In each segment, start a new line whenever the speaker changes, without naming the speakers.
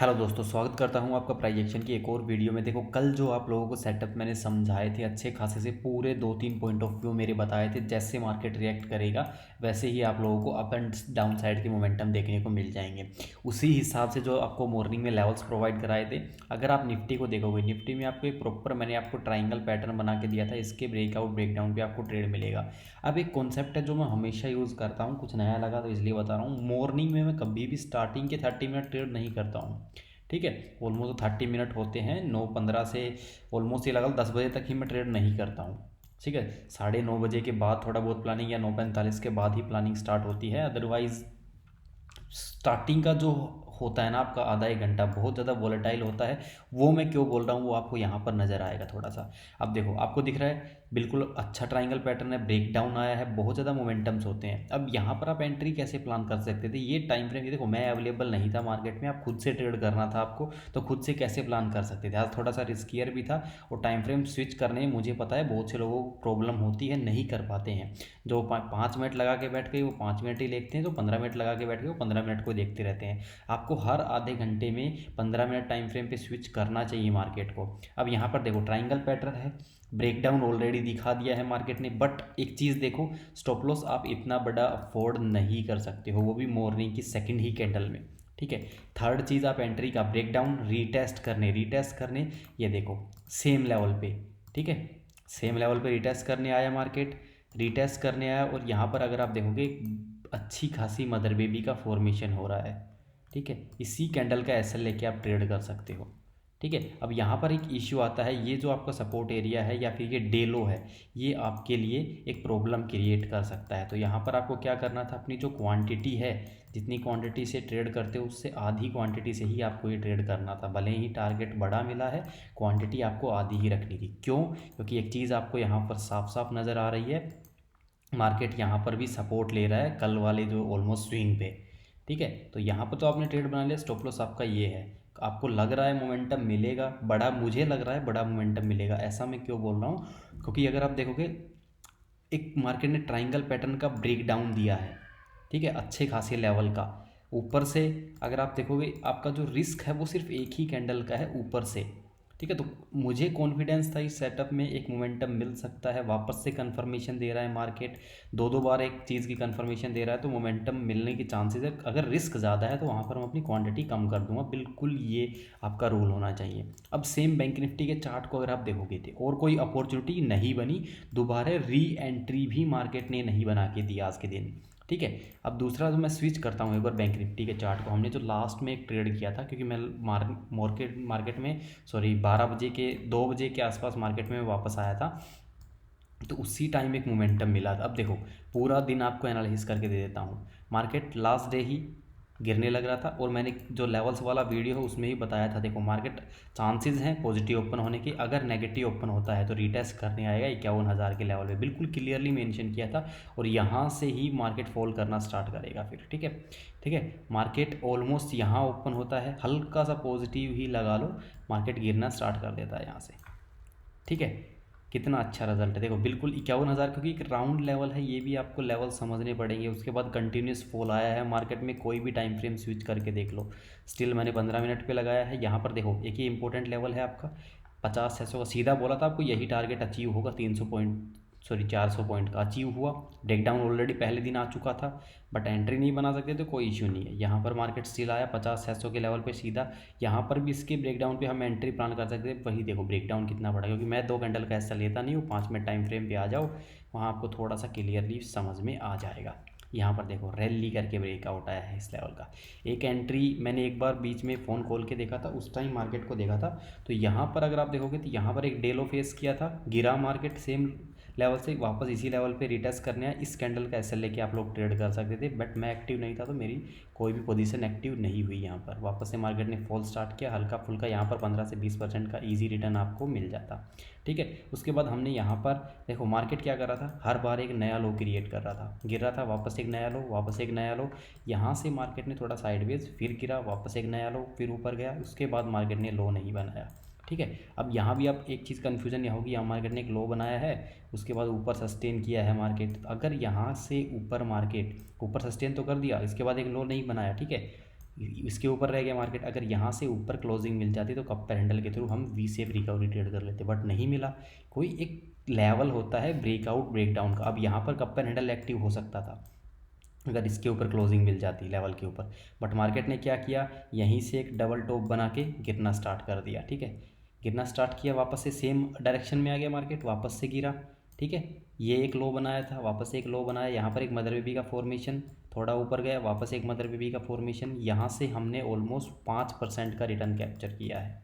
Hello दोस्तों, स्वागत करता हूं आपका प्राइस एक्शन की एक और वीडियो में। देखो, कल जो आप लोगों को सेटअप मैंने समझाए थे अच्छे खासे से, पूरे 2-3 पॉइंट ऑफ व्यू मेरे बताए थे। जैसे मार्केट रिएक्ट करेगा वैसे ही आप लोगों को अप एंड डाउन साइड के मोमेंटम देखने को मिल जाएंगे। उसी हिसाब से जो आपको मॉर्निंग में लेवल्स प्रोवाइड कराए थे, अगर आप निफ्टी को देखोगे, निफ्टी में आपको एक प्रॉपर मैंने आपको ट्राइंगल पैटर्न बना के दिया था। इसके ब्रेकआउट ब्रेकडाउन पे आपको ट्रेड मिलेगा। अब एक कॉन्सेप्ट है जो मैं हमेशा यूज़ करता हूँ, कुछ नया लगा तो इसलिए बता रहा हूँ। मॉर्निंग में मैं कभी भी स्टार्टिंग के 30 मिनट ट्रेड नहीं करता हूँ। ठीक है, ऑलमोस्ट 30 मिनट होते हैं, 9:15 से ऑलमोस्ट ये लगा 10 बजे तक ही मैं ट्रेड नहीं करता हूँ। ठीक है, 9:30 बजे के बाद थोड़ा बहुत प्लानिंग, या 9:45 के बाद ही प्लानिंग स्टार्ट होती है। अदरवाइज स्टार्टिंग का जो होता है ना आपका आधा एक घंटा, बहुत ज़्यादा वॉलेटाइल होता है। वो मैं क्यों बोल रहा हूँ वो आपको यहाँ पर नज़र आएगा थोड़ा सा। अब देखो, आपको दिख रहा है बिल्कुल अच्छा ट्राइंगल पैटर्न है, ब्रेक डाउन आया है, बहुत ज़्यादा मोमेंटम्स होते हैं। अब यहाँ पर आप एंट्री कैसे प्लान कर सकते थे? ये टाइम फ्रेम, ये देखो, मैं अवेलेबल नहीं था मार्केट में, आप खुद से ट्रेड करना था आपको, तो खुद से कैसे प्लान कर सकते थे? आज थोड़ा सा रिस्कियर भी था, और टाइम फ्रेम स्विच करने में मुझे पता है बहुत से लोगों को प्रॉब्लम होती है, नहीं कर पाते हैं। जो 5 मिनट लगा के बैठ गए वो 5 मिनट ही देखते हैं, जो 15 मिनट लगा के बैठ गए वो 15 मिनट को देखते रहते हैं। आपको हर आधे घंटे में 15 मिनट टाइम फ्रेम पे स्विच करना चाहिए मार्केट को। अब यहाँ पर देखो, ट्राइंगल पैटर्न है, ब्रेकडाउन ऑलरेडी दिखा दिया है मार्केट ने। बट एक चीज़ देखो, स्टॉप लॉस आप इतना बड़ा अफोर्ड नहीं कर सकते हो, वो भी मॉर्निंग की सेकंड ही कैंडल में। ठीक है, थर्ड चीज़, आप एंट्री का ब्रेकडाउन रीटेस्ट करने ये देखो सेम लेवल पे। ठीक है, सेम लेवल पे रीटेस्ट करने आया मार्केट, रीटेस्ट करने आया, और यहाँ पर अगर आप देखोगे अच्छी खासी मदर बेबी का फॉर्मेशन हो रहा है। ठीक है, इसी कैंडल का एसएल लेके आप ट्रेड कर सकते हो। ठीक है, अब यहाँ पर एक इश्यू आता है, ये जो आपका सपोर्ट एरिया है या फिर ये डे लो है, ये आपके लिए एक प्रॉब्लम क्रिएट कर सकता है। तो यहाँ पर आपको क्या करना था, अपनी जो क्वांटिटी है, जितनी क्वांटिटी से ट्रेड करते हो उससे आधी क्वांटिटी से ही आपको ये ट्रेड करना था। भले ही टारगेट बड़ा मिला है, क्वांटिटी आपको आधी ही रखनी थी। क्यों? क्योंकि एक चीज़ आपको यहाँ पर साफ साफ नज़र आ रही है, मार्केट यहाँ पर भी सपोर्ट ले रहा है कल वाले जो ऑलमोस्ट स्विंग पे। ठीक है, तो यहाँ पर तो आपने ट्रेड बना लिया, स्टॉप लॉस आपका ये है। आपको लग रहा है मोमेंटम मिलेगा बड़ा, मुझे लग रहा है बड़ा मोमेंटम मिलेगा। ऐसा मैं क्यों बोल रहा हूँ? क्योंकि अगर आप देखोगे, एक मार्केट ने ट्राइंगल पैटर्न का ब्रेक डाउन दिया है। ठीक है, अच्छे खासे लेवल का ऊपर से। अगर आप देखोगे, आपका जो रिस्क है वो सिर्फ एक ही कैंडल का है ऊपर से। ठीक है, तो मुझे कॉन्फिडेंस था इस सेटअप में एक मोमेंटम मिल सकता है। वापस से कंफर्मेशन दे रहा है मार्केट, दो दो बार एक चीज़ की कंफर्मेशन दे रहा है, तो मोमेंटम मिलने के चांसेस है। अगर रिस्क ज़्यादा है तो वहाँ पर मैं अपनी क्वांटिटी कम कर दूंगा, बिल्कुल ये आपका रूल होना चाहिए। अब सेम बैंक निफ्टी के चार्ट को अगर आप देखोगे थे, और कोई अपॉर्चुनिटी नहीं बनी, दोबारा री एंट्री भी मार्केट ने नहीं बना के दी आज के दिन। ठीक है, अब दूसरा जो मैं स्विच करता हूँ एक बार बैंक निफ्टी के चार्ट को, हमने जो लास्ट में एक ट्रेड किया था, क्योंकि मैं मार्केट में, सॉरी, 12 बजे के 2 बजे के आसपास मार्केट में वापस आया था, तो उसी टाइम एक मोमेंटम मिला था। अब देखो, पूरा दिन आपको एनालिसिस करके दे देता हूँ। मार्केट लास्ट डे ही गिरने लग रहा था, और मैंने जो लेवल्स वाला वीडियो है उसमें ही बताया था, देखो मार्केट चांसेस हैं पॉजिटिव ओपन होने के, अगर नेगेटिव ओपन होता है तो रीटेस्ट करने आएगा 51,000 के लेवल पे, बिल्कुल क्लियरली मेंशन किया था। और यहाँ से ही मार्केट फॉल करना स्टार्ट करेगा फिर। ठीक है, ठीक है, मार्केट ऑलमोस्ट यहाँ ओपन होता है, हल्का सा पॉजिटिव ही लगा लो, मार्केट गिरना स्टार्ट कर देता है यहाँ से। ठीक है, कितना अच्छा रिजल्ट है, देखो बिल्कुल 51,000, क्योंकि एक राउंड लेवल है, ये भी आपको लेवल समझने पड़ेंगे। उसके बाद कंटिन्यूस फॉल आया है मार्केट में, कोई भी टाइम फ्रेम स्विच करके देख लो। स्टिल मैंने 15 मिनट पे लगाया है। यहाँ पर देखो, एक ही इंपॉर्टेंट लेवल है आपका 50-600 का, सीधा बोला था आपको यही टारगेट अचीव होगा, 300 पॉइंट, सॉरी 400 पॉइंट का अचीव हुआ। ब्रेकडाउन ऑलरेडी पहले दिन आ चुका था, बट एंट्री नहीं बना सकते तो कोई इश्यू नहीं है। यहाँ पर मार्केट स्टिल आया 50-600 के लेवल पे सीधा, यहाँ पर भी इसके ब्रेकडाउन पे हम एंट्री प्लान कर सकते हैं। वही देखो ब्रेकडाउन कितना बड़ा, क्योंकि मैं 2 कैंडल का ऐसा लेता नहीं हूँ। 5 मिनट टाइम फ्रेम पे आ जाओ, वहाँ आपको थोड़ा सा क्लियरली समझ में आ जाएगा। यहाँ पर देखो रैली करके ब्रेकआउट आया है इस लेवल का। एक एंट्री मैंने एक बार बीच में फ़ोन खोल के देखा था, उस टाइम मार्केट को देखा था, तो यहाँ पर अगर आप देखोगे तो यहाँ पर एक डे लो फेस किया था, गिरा मार्केट सेम लेवल से, वापस इसी लेवल पे रिटेस्ट करने आया। इस कैंडल का एसएल लेके आप लोग ट्रेड कर सकते थे, बट मैं एक्टिव नहीं था तो मेरी कोई भी पोजीशन एक्टिव नहीं हुई। यहाँ पर वापस से मार्केट ने फॉल स्टार्ट किया, हल्का फुल्का, यहाँ पर 15 से 20% का इजी रिटर्न आपको मिल जाता। ठीक है, उसके बाद हमने यहाँ पर देखो मार्केट क्या कर रहा था, हर बार एक नया लो क्रिएट कर रहा था, गिर रहा था, वापस एक नया लो, वापस एक नया लो। यहाँ से मार्केट ने थोड़ा साइडवेज फिर गिरा, वापस एक नया लो, फिर ऊपर गया, उसके बाद मार्केट ने लो नहीं बनाया। ठीक है, अब यहाँ भी आप एक चीज़ कन्फ्यूजन यह होगी, यहाँ मार्केट ने एक लो बनाया है, उसके बाद ऊपर सस्टेन किया है मार्केट। अगर यहाँ से ऊपर मार्केट ऊपर सस्टेन तो कर दिया, इसके बाद एक लो नहीं बनाया, ठीक है, इसके ऊपर रह गया मार्केट। अगर यहाँ से ऊपर क्लोजिंग मिल जाती तो कप हैंडल के थ्रू हम वी शेप रिकवरी ट्रेड कर लेते, बट नहीं मिला। कोई एक लेवल होता है ब्रेकआउट ब्रेकडाउन का। अब यहाँ पर कप हैंडल एक्टिव हो सकता था अगर इसके ऊपर क्लोजिंग मिल जाती लेवल के ऊपर, बट मार्केट ने क्या किया, यहीं से एक डबल टॉप बना के गिरना स्टार्ट कर दिया। ठीक है, गिरना स्टार्ट किया, वापस से सेम डायरेक्शन में आ गया मार्केट, वापस से गिरा। ठीक है, ये एक लो बनाया था, वापस से एक लो बनाया, यहाँ पर एक मदर बेबी का फॉर्मेशन, थोड़ा ऊपर गया, वापस एक मदर बेबी का फॉर्मेशन। यहाँ से हमने ऑलमोस्ट 5% का रिटर्न कैप्चर किया है।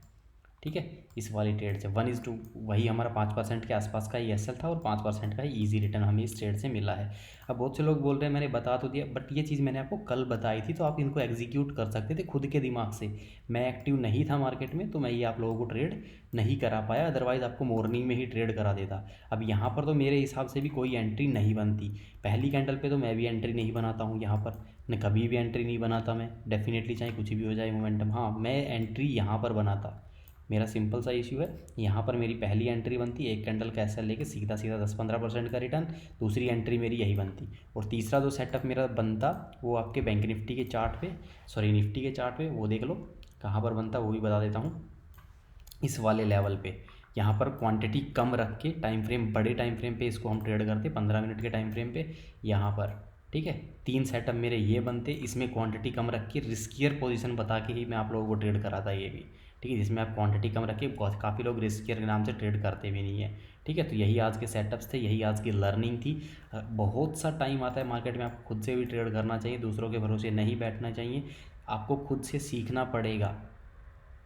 ठीक है, इस वाली ट्रेड से 1:2 वही हमारा 5% के आसपास का ही एस था और 5% का ही ईजी रिटर्न हमें इस ट्रेड से मिला है। अब बहुत से लोग बोल रहे हैं मैंने बता तो दिया, बट ये चीज़ मैंने आपको कल बताई थी, तो आप इनको एग्जीक्यूट कर सकते थे खुद के दिमाग से। मैं एक्टिव नहीं था मार्केट में, तो मैं ये आप लोगों को ट्रेड नहीं करा पाया, अदरवाइज़ आपको मॉर्निंग में ही ट्रेड करा देता। अब यहाँ पर तो मेरे हिसाब से भी कोई एंट्री नहीं बनती। पहली कैंडल पे तो मैं भी एंट्री नहीं बनाता हूँ यहाँ पर, न कभी भी एंट्री नहीं बनाता मैं, डेफिनेटली चाहे कुछ भी हो जाए मोमेंटम। हाँ, मैं एंट्री यहाँ पर बनाता, मेरा सिंपल सा इशू है। यहाँ पर मेरी पहली एंट्री बनती, एक कैंडल का एसएल लेके सीधा सीधा 10-15% का रिटर्न, दूसरी एंट्री मेरी यही बनती। और तीसरा जो सेटअप मेरा बनता वो आपके बैंक निफ्टी के चार्ट पे, सॉरी निफ्टी के चार्ट पे, वो देख लो कहाँ पर बनता, वो भी बता देता हूँ। इस वाले लेवल पे यहाँ पर क्वांटिटी कम रख के टाइम फ्रेम, बड़े टाइम फ्रेम पे इसको हम ट्रेड करते, 15 मिनट के टाइम फ्रेम पे यहाँ पर। ठीक है, 3 सेटअप मेरे ये बनते, इसमें क्वांटिटी कम रख के रिस्कियर पोजीशन बता के ही मैं आप लोगों को ट्रेड कराता ये भी। ठीक है, जिसमें आप क्वांटिटी कम रखिए, काफ़ी लोग रिस्कियर के नाम से ट्रेड करते भी नहीं है। ठीक है, तो यही आज के सेटअप्स थे, यही आज की लर्निंग थी। बहुत सा टाइम आता है मार्केट में, आपको खुद से भी ट्रेड करना चाहिए, दूसरों के भरोसे नहीं बैठना चाहिए, आपको खुद से सीखना पड़ेगा।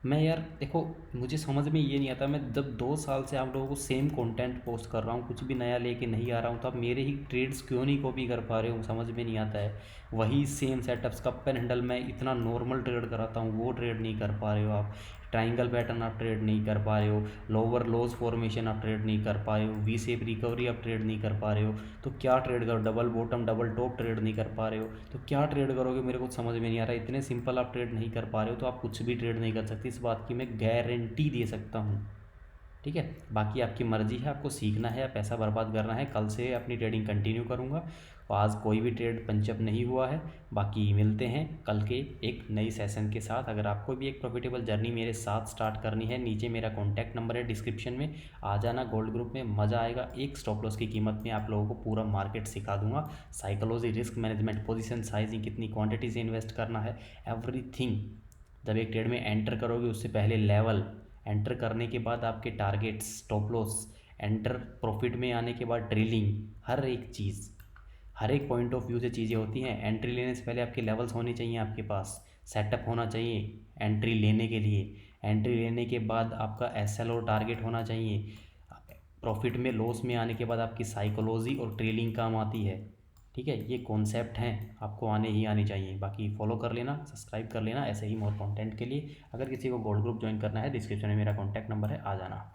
मैं यार देखो, मुझे समझ में ये नहीं आता, मैं जब 2 साल से आप लोगों को सेम कंटेंट पोस्ट कर रहा हूँ, कुछ भी नया लेके नहीं आ रहा हूँ, तो आप मेरे ही ट्रेड्स क्यों नहीं कॉपी कर पा रहे हो, समझ में नहीं आता है। वही same setups, cup and handle मैं इतना नॉर्मल ट्रेड कराता हूँ, वो ट्रेड नहीं कर पा रहे हो आप। ट्राइंगल पैटर्न आप ट्रेड नहीं कर पा रहे हो, लोअर लोज फॉर्मेशन आप ट्रेड नहीं कर पा रहे हो, वी शेप रिकवरी आप ट्रेड नहीं कर पा रहे हो, तो क्या ट्रेड करो, double bottom double top trade नहीं कर पा रहे हो, तो क्या ट्रेड करोगे, मेरे को समझ में नहीं आ रहा। इतने सिंपल आप ट्रेड नहीं कर पा रहे हो तो आप कुछ भी ट्रेड नहीं कर सकते, इस बात की मैं गारंटी दे सकता हूँ। ठीक है, बाकी आपकी मर्ज़ी है, आपको सीखना है या पैसा बर्बाद करना है। कल से अपनी ट्रेडिंग कंटिन्यू करूँगा, आज कोई भी ट्रेड पंचअप नहीं हुआ है। बाकी मिलते हैं कल के एक नई सेशन के साथ। अगर आपको भी एक प्रॉफिटेबल जर्नी मेरे साथ स्टार्ट करनी है, नीचे मेरा कॉन्टैक्ट नंबर है डिस्क्रिप्शन में, आ जाना गोल्ड ग्रुप में, मज़ा आएगा। एक स्टॉप लॉस की कीमत में आप लोगों को पूरा मार्केट सिखा दूंगा, psychology, risk management, position sizing, कितनी क्वांटिटी से इन्वेस्ट करना है, एवरीथिंग। जब एक ट्रेड में एंटर करोगे उससे पहले लेवल, एंटर करने के बाद आपके targets, stop loss, enter profit में आने के बाद ट्रेलिंग, हर एक चीज़, हर एक पॉइंट ऑफ व्यू से चीज़ें होती हैं। एंट्री लेने से पहले आपके लेवल्स होने चाहिए, आपके पास सेटअप होना चाहिए एंट्री लेने के लिए। एंट्री लेने के बाद आपका एसएल और टारगेट होना चाहिए। प्रॉफिट में, लॉस में आने के बाद आपकी साइकोलॉजी और ट्रेलिंग काम आती है। ठीक है, ये कॉन्सेप्ट हैं, आपको आने ही आनी चाहिए। बाकी फॉलो कर लेना, सब्सक्राइब कर लेना ऐसे ही मोर कंटेंट के लिए। अगर किसी को गोल्ड ग्रुप ज्वाइन करना है, डिस्क्रिप्शन में मेरा कॉन्टैक्ट नंबर है, आ जाना।